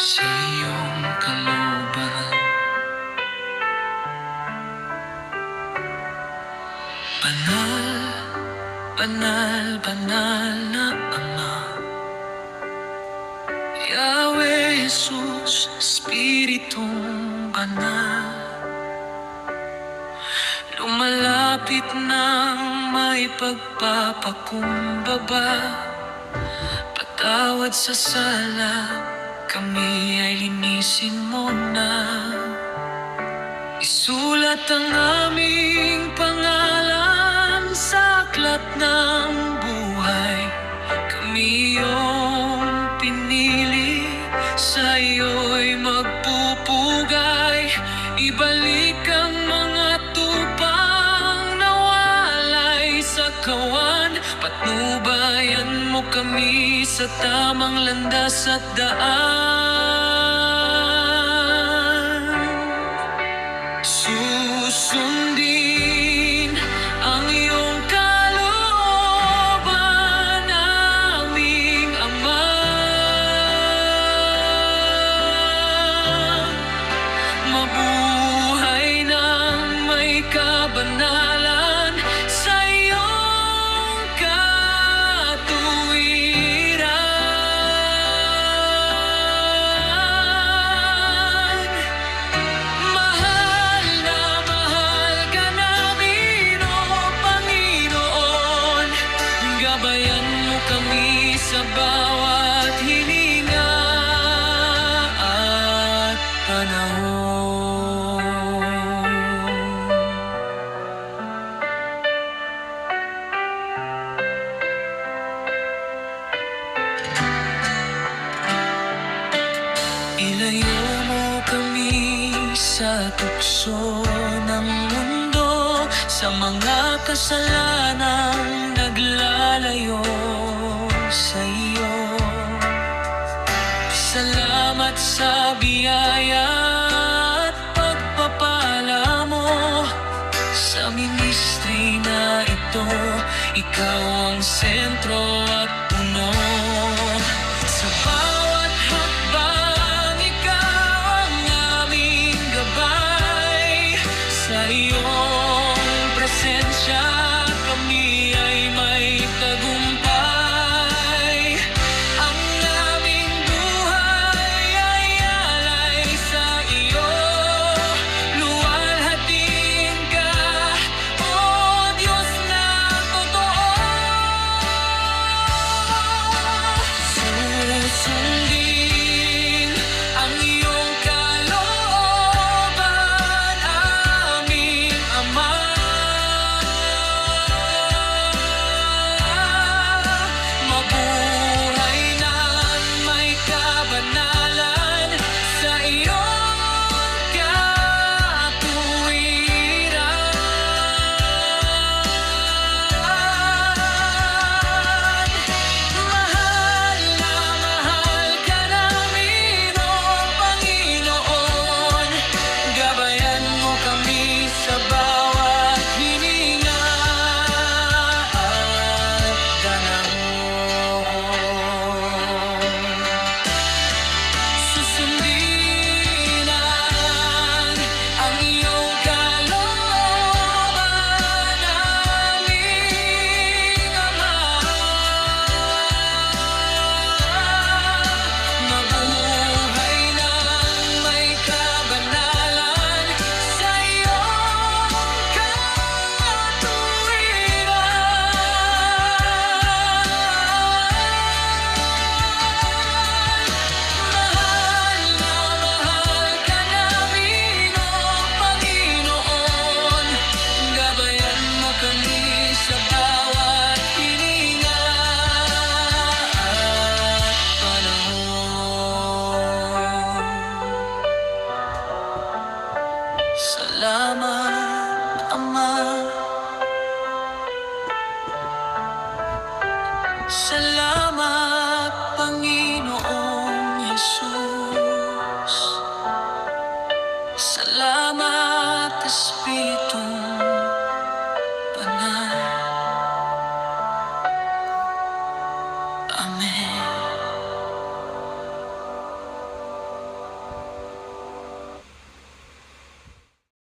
sa iyong kalooban. Banal, banal, banal na Ama, Yahweh Jesus, Espiritong Banal, lumalapit ng may pagpapakumbaba, patawad sa sala, kami ay linisin mo na. Isulat ang aming pangalan sa aklat ng buhay. Kami iyong pinili, sa iyo'y magpupugay. Ibalik ang mga tupang nawalay sa kawan. Patnubayan mo kami sa tamang landas at daan. Susundin ang iyong kalooban, aming Ama. Mabuhay ng may kabanalan sa iyong katuwiran. Mahal na mahal ka namin, O Panginoon. Gabayan mo kami sa bawat hininga at panahon. Ilayo mo kami sa tukso ng mundo, sa mga kasalanang naglalayo sa iyo. Salamat sa biyaya at pagpapala mo sa ministry na ito. Ikaw ang sentro at puno. Sa bawat hakbang, ikaw ang aming gabay. Sa iyong presensya, kami ay may tagumpay. Ang aming buhay ay alay sa iyo. Luwalhatiin ka, O Diyos na totoo. Susundin ang iyong kalooban, aming Ama. Mabuhay ng may kabanalan sa iyong katuwiran. Mahal na mahal ka namin, O Panginoon. Gabayan mo kami sa bawat hininga at panahon. Susundin ang iyong kalooban, aming Ama. Mabuhay ng may kabanalan sa iyong katuwiran. Mahal na mahal ka namin, O Panginoon. Gabayan mo kami sa bawat hininga at panahon. Salamat, Ama. Salamat, Panginoong Jesus. Salamat, Espiritong Banal. Amen.